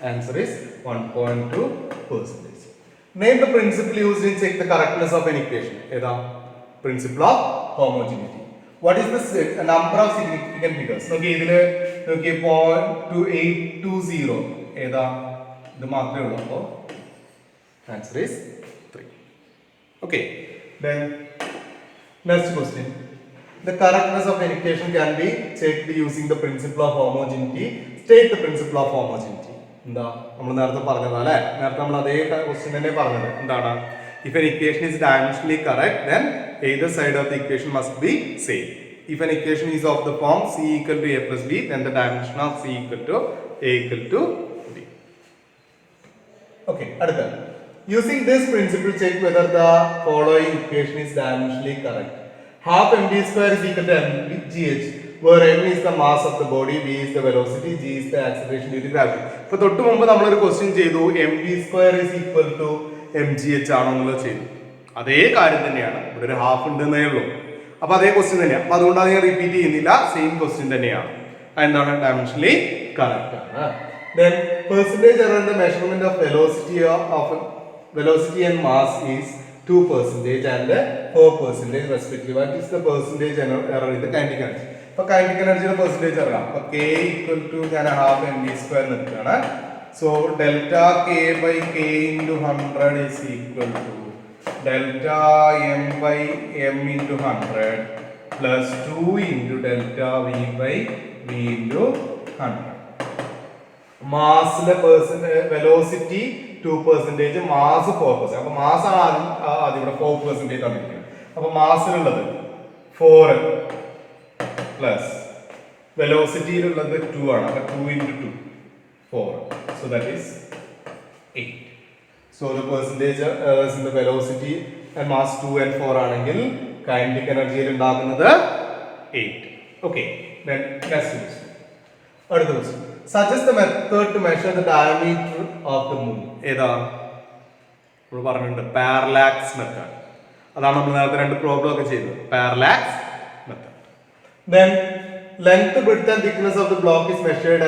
Answer is 1.2%. Name the principle used in check the correctness of an equation. ഏതാ? Principle of homogeneity. What is the number of significant figures? നോക്കി ഇതില് നോക്കി 0.2820 ഏതാ? ഇത് മാത്രമേ ഉള്ളൂ. അപ്പോൾ answer is 3. Okay. Then next question. The correctness of an equation can be checked using the principle of homogeneity. State the principle of homogeneity. എന്താ നമ്മൾ നേരത്തെ പറഞ്ഞത് അല്ലെ? നേരത്തെ നമ്മൾ അതേ ക്വസ്റ്റ്യൻ തന്നെ പറഞ്ഞത്. എന്താണ്? If an equation is dimensionally correct, then either side of the equation must be same. If an equation is of the form c equal to a plus b, then the dimension of c equal to a equal to b. Okay, അടുത്ത. Using this principle, check whether the following equation is dimensionally correct. Half mv square is equal to mgh, where m is the mass of the body, v is the velocity, g is the acceleration due to gravity. ഇപ്പൊ തൊട്ട് മുമ്പ് നമ്മളൊരു question ചെയ്തു, mv² is equal to mgh ആണോ എന്നുള്ളത് ചെയ്തു. അതേ കാര്യം തന്നെയാണ്. ഇവിടെ ഒരു ഹാഫ് ഉണ്ടെന്നേ ഉള്ളൂ. അപ്പൊ അതേ ക്വസ്റ്റ്യൻ തന്നെയാണ്. അപ്പൊ അതുകൊണ്ടാണ് ഞാൻ റിപ്പീറ്റ് ചെയ്യുന്നില്ല. സെയിം ക്വസ്റ്റ്യൻ തന്നെയാണ്. എന്താണ്? ഡയമെൻഷനലി കറക്റ്റ് ആണ്. Then percentage error in the measurement of velocity and mass is 2% and 4% respectively. What is the percentage error in the kinetic energy? അപ്പൊ കൈനറ്റിക് എനർജിയുടെ പെർസെന്റേജ് അറിയാം. അപ്പൊ k ഈക്വൽ ടു ഞാൻ half mv square നിൽക്കുകയാണ്. So delta k by k into 100 is equal to delta m by m into 100 plus 2 into delta v by v into 100. മാസിലെ velocity 2%, mass 4%. അപ്പൊ mass ആണ് ആദ്യം ഇവിടെ 4% തന്നിരിക്കുന്നത്. അപ്പൊ മാസിലുള്ളത് 4 പ്ലസ് വെലോസിറ്റിയിലുള്ളത് 2 ആണ്. അപ്പൊ 2 into 2 4. So that is 8. So the percentage is in the velocity and mass 2 and 4 ആണെങ്കിൽ kinetic energy ഉണ്ടാകുന്നത് 8. Okay, then next question. അടുത്ത question. Suggest the method to measure the diameter of the moon. ഏതാ നമ്മൾ പറഞ്ഞിട്ടുണ്ട് parallax method. അതാണ് നമ്മൾ നേരത്തെ രണ്ട് പ്രോബ്ലം ഒക്കെ ചെയ്തത്, parallax method. Then length, width and thickness of the block is measured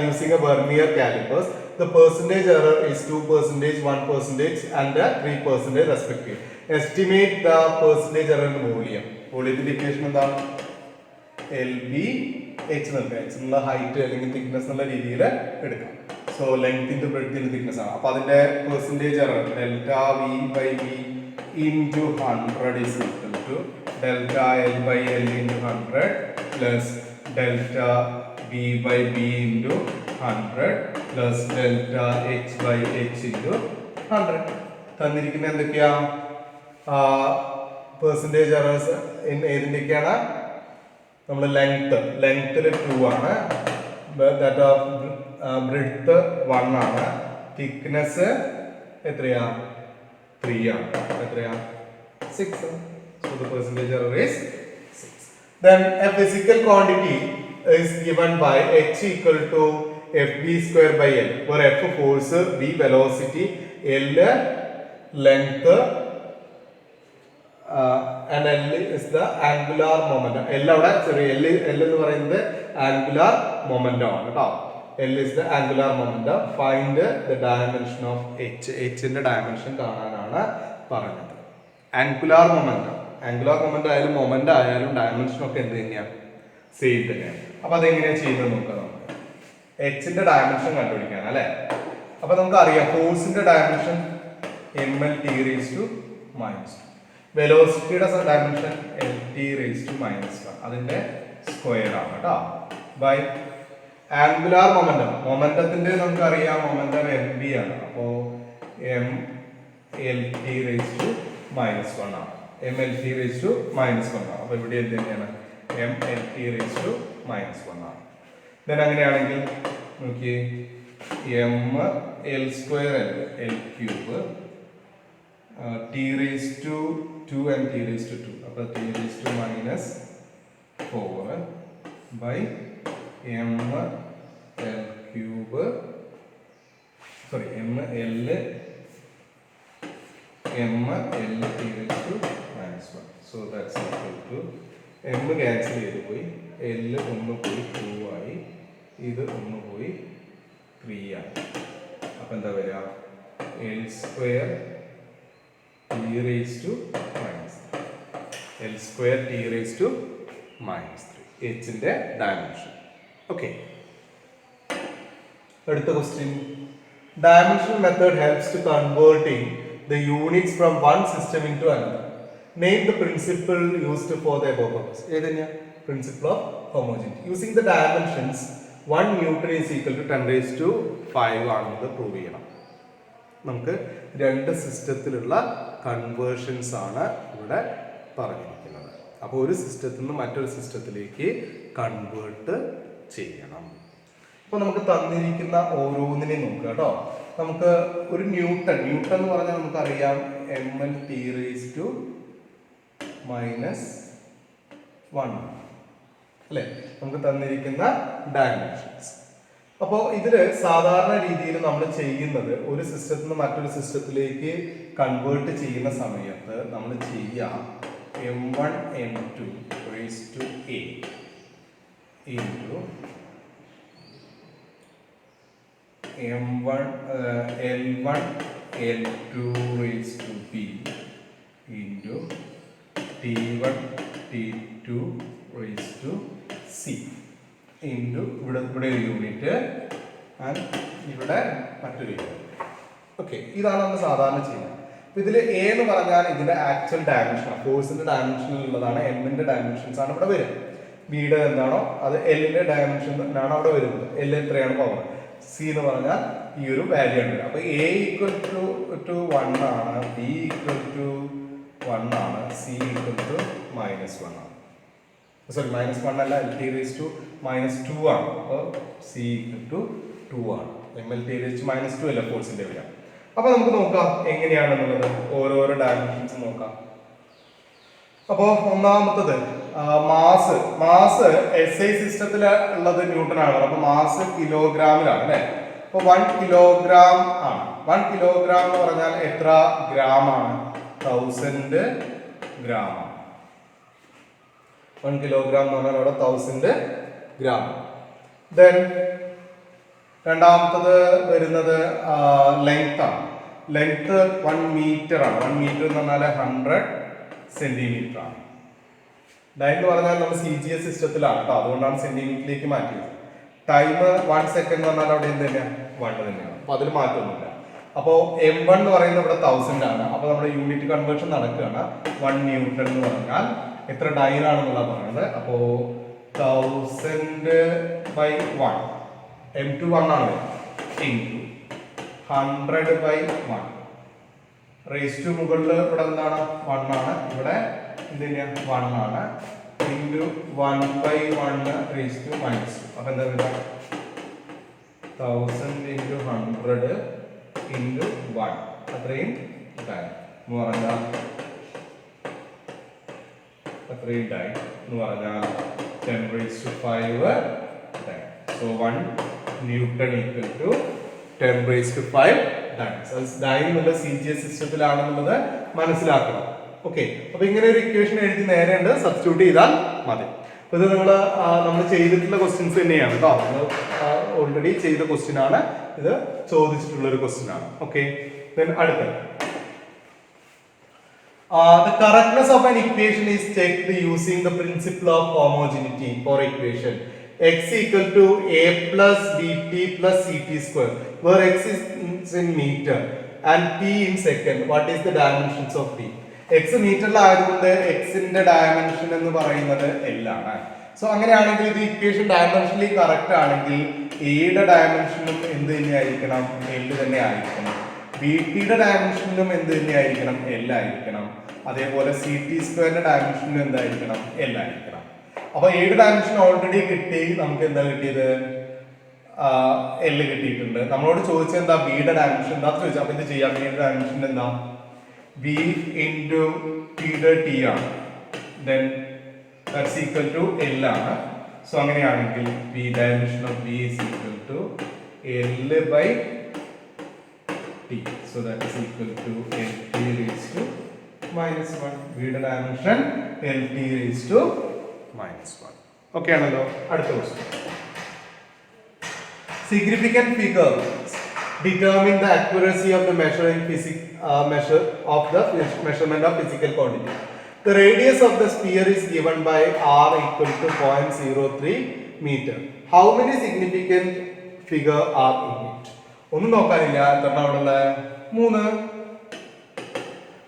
using a vernier calipers. The percentage error is 2%, 1% and 3% respectively. Estimate the percentage error in volume. Volume equation എന്താണ്? LB h എന്നുള്ള height അല്ലെങ്കിൽ thickness എന്നുള്ള രീതിയിൽ എടുക്കാം. So ലെങ്ത്തിന്റെ ബ്രെഡ്ത്തിന്റെ thickness ആണ്. അപ്പൊ അതിന്റെ percentage error delta V by V into 100 is equal to delta L by L into 100 plus delta B by B into 100 plus delta H by H into 100. തന്നിരിക്കുന്ന എന്തൊക്കെയാ percentage errors ഏതിൻ്റെയൊക്കെയാണ്? നമ്മൾ ലെങ്ത്തിൽ 2 ആണ്, that of breadth 1 ആണ്, thickness എത്രയാ 3 ആണ്, എത്രയാ 6. So the percentage error is 6. Then a physical quantity is given by h equal to fb square by l, where f force, b velocity, l length and L is the angular momentum. L അവിടെ ചെറിയ L എന്ന് പറയുന്നത് angular momentum ആണ് കേട്ടോ. L is the angular momentum. Find the dimension of h. h ന്റെ dimension കാണാനാണ് പറഞ്ഞത്. angular momentum ആയാലും മൊമെന്റ് ആയാലും ഡയമെൻഷൻ ഒക്കെ എന്ത് തന്നെയാണ്? സെയിം തന്നെയാണ്. അപ്പൊ അതെങ്ങനെയാണ് ചെയ്യുന്നത് നോക്കാം നമുക്ക്. h ന്റെ ഡയമെൻഷൻ കണ്ടുപിടിക്കാൻ അല്ലെ. അപ്പൊ നമുക്ക് അറിയാം ഫോഴ്സിന്റെ ഡയമെൻഷൻ ml(t)⁻². വെലോസിറ്റിയുടെ dimension lt(−1). അതിന്റെ സ്ക്വയർ ആണ് കേട്ടോ. ബൈ ആംഗുലാർ മൊമെന്റത്തിന്റെ നമുക്ക് അറിയാം മൊമെന്റം mb ആണ്. അപ്പോ mlt(−1) ആണ്. mlt(−1) ആണ്. അപ്പൊ ഇവിടെ എന്ത് തന്നെയാണ്? mlt(−1) ആണ്. ദെൻ അങ്ങനെയാണെങ്കിൽ നോക്കിയേ ml²l3 t⁻² and t⁻². അപ്പോൾ t⁻⁻4 by ml3 sorry ml(t)−1. So that's equal to m cancel ചെയ്ത് പോയി, l ഒന്ന് പോയി 2 ആയി, ഇത് ഒന്ന് പോയി 3 ആയി. അപ്പൊ എന്താ വരിക? l² t⁻⁻3 h ന്റെ ഡയമെൻഷൻ. ഓക്കെ, അടുത്ത question. Dimensional method helps to converting the units from one system into another. Name the principle used for the above purpose. ഏതെന്നാ? Principle of homogeneity. Using the dimensions 1 Newton is equal to 10⁵ ആണെന്ന് prove ചെയ്യണം. നമുക്ക് രണ്ട് സിസ്റ്റത്തിലുള്ള conversions ആണ് ഇവിടെ പറഞ്ഞിരിക്കുന്നത്. അപ്പോൾ ഒരു സിസ്റ്റത്തിൽ നിന്ന് മറ്റൊരു സിസ്റ്റത്തിലേക്ക് കൺവേർട്ട് ചെയ്യണം. അപ്പോൾ നമുക്ക് തന്നിരിക്കുന്ന ഓരോന്നിനെയും നോക്കുക കേട്ടോ. നമുക്ക് ഒരു ന്യൂട്ടൺ എന്ന് പറഞ്ഞാൽ നമുക്കറിയാം ml(t)−1 അല്ലേ? നമുക്ക് തന്നിരിക്കുന്ന ഡയമെൻഷൻസ്. അപ്പോൾ ഇതില് സാധാരണ രീതിയിൽ നമ്മൾ ചെയ്യുന്നത് ഒരു സിസ്റ്റത്തിൽ നിന്ന് മറ്റൊരു സിസ്റ്റത്തിലേക്ക് കൺവേർട്ട് ചെയ്യുന്ന സമയത്ത് നമ്മൾ ചെയ്യാം m1 m2 raised to a into m1 l1 l2 raised to b into t1 t2 raised to C into ഇവിടെ ഒരു യൂണിറ്റ് ആൻഡ് ഇവിടെ മറ്റൊരു യൂണിറ്റ്. ഓക്കെ, ഇതാണ് നമ്മൾ സാധാരണ ചെയ്യുന്നത്. അപ്പോൾ ഇതിൽ എ എന്ന് പറഞ്ഞാൽ ഇതിന്റെ ആക്ച്വൽ ഡയമെൻഷൻ, ഫോഴ്സിന്റെ ഡയമെൻഷനിൽ ഉള്ളതാണ്. എമ്മിന്റെ ഡയമെൻഷൻസ് ആണ് ഇവിടെ വരിക. ബിയുടെ എന്താണോ അത് എല്ലിന്റെ ഡയമെൻഷൻ ആണ് അവിടെ വരുന്നത്. എൽ എത്രയാണ് പവർ. സി എന്ന് പറഞ്ഞാൽ ഈ ഒരു വാല്യൂ ആണ്. അപ്പൊ എ ഈക്വൽ ടു 1 ആണ്, ബി ഈക്വൽ ടു 1 ആണ്, സി ഈക്വൽ ടു -1 ആണ്. സോറി -1 അല്ല, LT⁻²2 ആണ്. അപ്പോൾ സി ഈക്വൽ ടു 2 ആണ്. MLT⁻²2 അല്ല ഫോഴ്സിന്റെ വില. അപ്പൊ നമുക്ക് നോക്കാം എങ്ങനെയാണെന്നുള്ളത്, ഓരോരോ ഡയമെൻഷൻസ് നോക്കാം. അപ്പോൾ ഒന്നാമത്തത് മാസ് SI സിസ്റ്റത്തിൽ ഉള്ളത് ന്യൂട്ടൺ ആണ്. അപ്പൊ മാസ് കിലോഗ്രാമിലാണ് അല്ലെ. അപ്പൊ 1 കിലോഗ്രാം ആണ്. 1 കിലോഗ്രാം എന്ന് പറഞ്ഞാൽ എത്ര ഗ്രാം ആണ്? 1000 ഗ്രാം ആണ്. 1 കിലോഗ്രാം എന്ന് പറഞ്ഞാൽ അവിടെ 1000 ഗ്രാം. ദെൻ രണ്ടാമത്തത് വരുന്നത് ലെങ്ത് ആണ്. ലെങ്ത് 1 മീറ്റർ ആണ്. 1 മീറ്റർ എന്ന് പറഞ്ഞാൽ 100 സെന്റിമീറ്റർ ആണ്. ഡൈൻ എന്ന് പറഞ്ഞാൽ നമ്മൾ CGS സിസ്റ്റത്തിലാണ് കേട്ടോ, അതുകൊണ്ടാണ് സെന്റിമീറ്ററിലേക്ക് മാറ്റിയത്. ടൈം 1 സെക്കൻഡ് എന്ന് പറഞ്ഞാൽ അവിടെ എന്ത് തന്നെയാണ്? 1 തന്നെയാണ്. അപ്പൊ അതിൽ മാറ്റമൊന്നുമില്ല. അപ്പോൾ M1 എന്ന് പറയുന്നത് ഇവിടെ 1000 ആണ്. അപ്പൊ നമ്മുടെ യൂണിറ്റ് കൺവേർഷൻ നടക്കുകയാണ്. 1 ന്യൂട്ടൺ എന്ന് പറഞ്ഞാൽ എത്ര ഡൈൻ ആണെന്നുള്ളത് പറയുന്നത്. അപ്പോ 1000/1 M2 1 ആണ്, ഇൻറ്റു 100/1 റേസ് ടു മുകളിൽ ഇവിടെ എന്താണ്? 1 ആണ്. ഇവിടെ എന്ത് തന്നെയാണ്? 1 ആണ്, ഇൻറ്റു 1/1 റേസ് ടു -2. അപ്പൊ എന്താ വരിക? 1000 × 100 × 1 അത്രയും ടൈം എന്ന് പറഞ്ഞാൽ അത്രയും ടൈം എന്ന് പറഞ്ഞാൽ 10⁵ time. So 1 newton equal to 10⁵ dyne എന്നുള്ള CGS സിസ്റ്റത്തിലാണെന്നുള്ളത് മനസ്സിലാക്കണം. ഓക്കെ, അപ്പൊ ഇങ്ങനെ ഒരു ഇക്വേഷൻ എഴുതി നേരെ ഉണ്ട് സബ്സ്റ്റിറ്റ്യൂട്ട് ചെയ്താൽ മതി. അപ്പൊ ഇത് നമ്മൾ ചെയ്തിട്ടുള്ള ക്വസ്റ്റ്യൻസ് തന്നെയാണ് കേട്ടോ. നമ്മൾ ഓൾറെഡി ചെയ്ത ക്വസ്റ്റ്യൻ ആണ് ഇത്, ചോദിച്ചിട്ടുള്ള ഒരു ക്വസ്റ്റ്യൻ ആണ്. ഓക്കെ, അടുത്ത the correctness of an equation is checked using the principle of homogeneity for equation x equal to a plus bt plus ct square, where x is in meter and t in second. What is the dimensions of t? x മീറ്ററിലായതുകൊണ്ട് x ന്റെ dimension എന്ന് പറയുന്നത് L ആണ്. So അങ്ങനെയാണെങ്കിൽ ഇത് equation dimensionally correct ആണെങ്കിൽ എയുടെ ഡയമെൻഷനും എന്ത് തന്നെയായിരിക്കണം? L തന്നെ ആയിരിക്കണം. ബിടിയുടെ ഡയമെൻഷനിലും എന്ത് തന്നെയായിരിക്കണം? L ആയിരിക്കണം. അതേപോലെ CT² ഡയമെൻഷനിലും എന്തായിരിക്കണം? L ആയിരിക്കണം. അപ്പൊ എയുടെ ഡയമെൻഷൻ ഓൾറെഡി കിട്ടി. നമുക്ക് എന്താ കിട്ടിയത്? L കിട്ടിയിട്ടുണ്ട്. നമ്മളോട് ചോദിച്ചത് എന്താ? ബിയുടെ ഡയമെൻഷൻ എന്താ ചോദിച്ചാൽ അപ്പൊ ഇത് ചെയ്യാം. ബിയുടെ ഡയമെൻഷൻ എന്താ? B into T-യുടെ T ആണ്. Then that's equal to L ആണ്. So അങ്ങനെയാണെങ്കിൽ B dimension of B is equal to L/T. So that is equal to LT⁻⁻1. ബിയുടെ ഡയമെൻഷൻ LT⁻⁻1. ഓക്കെ ആണല്ലോ. അടുത്ത question. Significant figures determine the accuracy of the measuring measurement of physical quantity. The radius of the sphere is given by r equal to 0.03 meter. How many significant figure are in it? ഒന്നും നോക്കാനില്ല. എത്ര അവിടെ 3.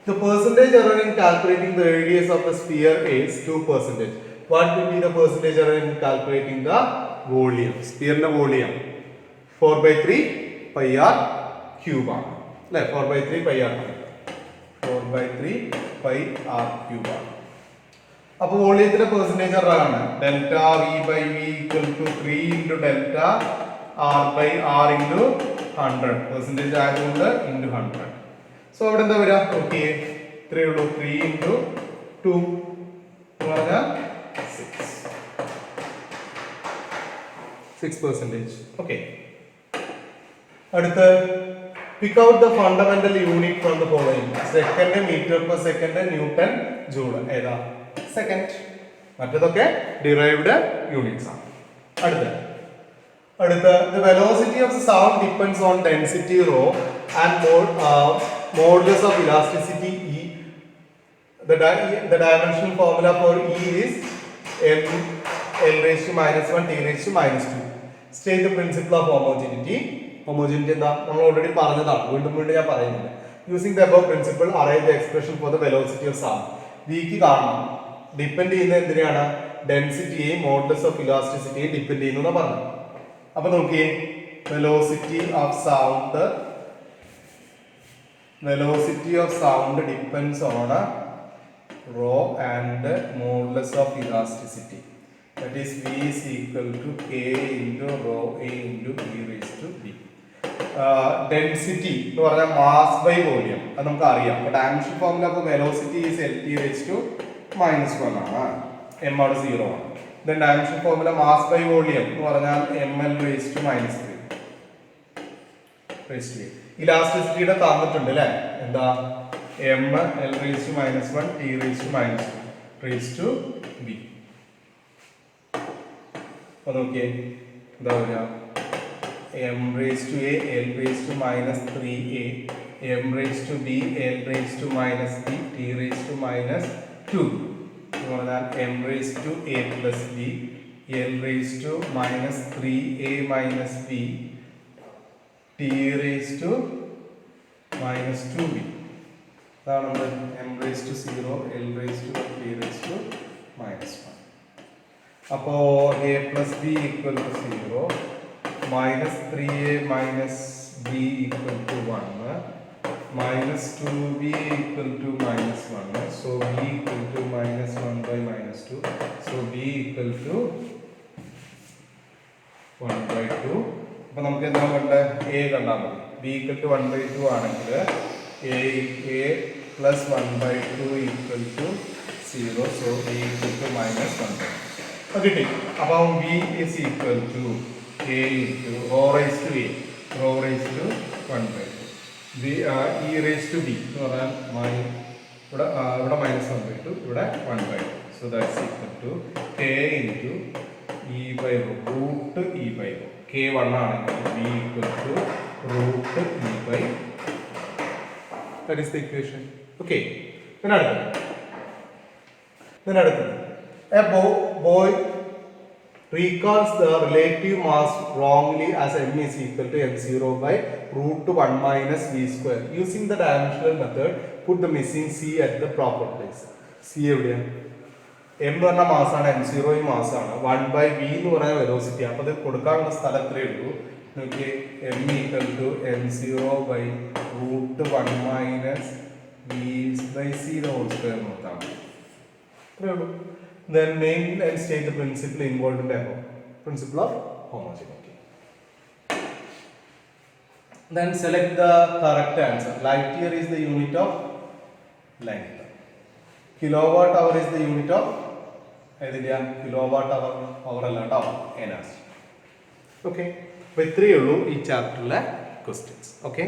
The percentage error in calculating the radius of the sphere is 2%. What will be the percentage error in calculating the volume? Sphere na volume 4/3 pi r cube ആണ് അല്ലേ? 4/3 pi r cube. 4/3 pi r cube ആണ്. അപ്പൊ വോളിയത്തിന്റെ percentage ആണ് delta V/V equal to 3 into delta R/R into 100. Percentage ആയതുകൊണ്ട് into 100. So അവിടെ എന്താ വരിക? ഓക്കെ, ഇത്രയേ ഉള്ളൂ. 3 ഇൻറ്റു 2 എന്ന് പറഞ്ഞാൽ 6%. ഓക്കെ, അടുത്ത് pick out the fundamental unit from the following. Second, metre per second, newton, joule. ഏതാ? സെക്കൻഡ്. മറ്റതൊക്കെ ഡിറൈവ്ഡ് യൂണിറ്റ്സ് ആണ്. അടുത്ത the velocity of the sound depends on density rho and modulus of elasticity E. The dimensional formula for E is m l raised to minus 1 t raised to minus 2. State the principle of homogeneity. Homogeneity എന്താ നമ്മൾ already പറഞ്ഞതാണ്, വീണ്ടും വീണ്ടും ഞാൻ പറയുന്നില്ല. Using the above principle, arrange the expression for the velocity of sound. Vക്ക് കാരണം depend ചെയ്യുന്ന എന്തിനാണ്? ഡെൻസിറ്റിയെയും മോഡുലസ് ഓഫ് ഇലാസ്റ്റിസിറ്റിയെയും ഡിപ്പെൻഡ് ചെയ്യുന്നു എന്ന് പറഞ്ഞു. അപ്പൊ നോക്കിയേ, velocity of sound depends on rho and modulus of elasticity. That is V is equal to K into rho A into e raised to B. Density എന്ന് പറഞ്ഞാൽ mass by volume, അത് നമുക്ക് അറിയാം. അപ്പോൾ ഡയമെൻഷൻ ഫോർമുല അപ്പോൾ velocity is LT raised to minus 1 ആണ്, m അവിടെ 0 ആണ്. Then dimension formula mass by volume എന്ന് പറഞ്ഞാൽ ml raised to minus 3 raised to 8. ഇലാസ്റ്റിസിറ്റിയുടെ തന്നിട്ടുണ്ട് അല്ലേ, എന്താ m l raised to minus 1 t raised to minus 2 raised to b. അപ്പോൾ നോക്കിയേ, എന്താ പറയുക, m raised to a l raised to minus 3a, m raised to b l raised to minus b, t raised to minus 2 എന്ന് പറഞ്ഞാൽ m raised to a plus b, l raised to minus 3a minus b, t raised to minus 2b. അതാണ് നമ്മൾ m raised to 0, l raised to t raised to minus 1. അപ്പോൾ a plus b equal to 0, minus 3a minus b equal to 1, minus 2b equal to minus 1, so b equal to minus 1 by minus 2, so b equal to 1 by 2. അപ്പോൾ നമുക്ക് എന്താ വേണ്ടത്? a കണ്ടാൽ മതി. b equal to 1 by 2 ആണെങ്കിൽ a plus 1 by 2 equal to 0, so b equal to minus 1 by 2. അപ്പോൾ കിട്ടി. അപ്പോൾ b is equal to a into rho raised to a, rho raised to 1 by 2. b e raised to b എന്ന് പറഞ്ഞാൽ ഇവിടെ minus 1 by 2, ഇവിടെ 1 by 2, so that's equal to k into e by rho, root e by rho. k 1 ആണെങ്കിൽ b equal to root e by, that is the equation. Okay, then അടുത്തത് a boy recalls the relative mass wrongly as m is equal to m0 by root 1 minus v square. Using the dimensional method, put the missing c at the proper place. c എവിടെയാണ്? m എന്ന് പറഞ്ഞ മാസാണ്, m0 ഈ മാസാണ്, 1 by v എന്ന് പറഞ്ഞ velocity. അപ്പോൾ അത് കൊടുക്കാനുള്ള സ്ഥലത്രേ ഉള്ളൂ. നോക്കിയേ, m equal to m0 by root 1 minus v by c the whole square നോക്കാം. അത്രേ ഉള്ളൂ. Then name and state the principle involved in the above. Principle of homogeneity. Then select the correct answer. Light year is the unit of length. Kilowatt hour is the unit of kilowatt hour allata energy. Okay. അപ്പോൾ ഇത്രയേ ഉള്ളൂ ഈ ചാപ്റ്ററിലെ questions. Okay.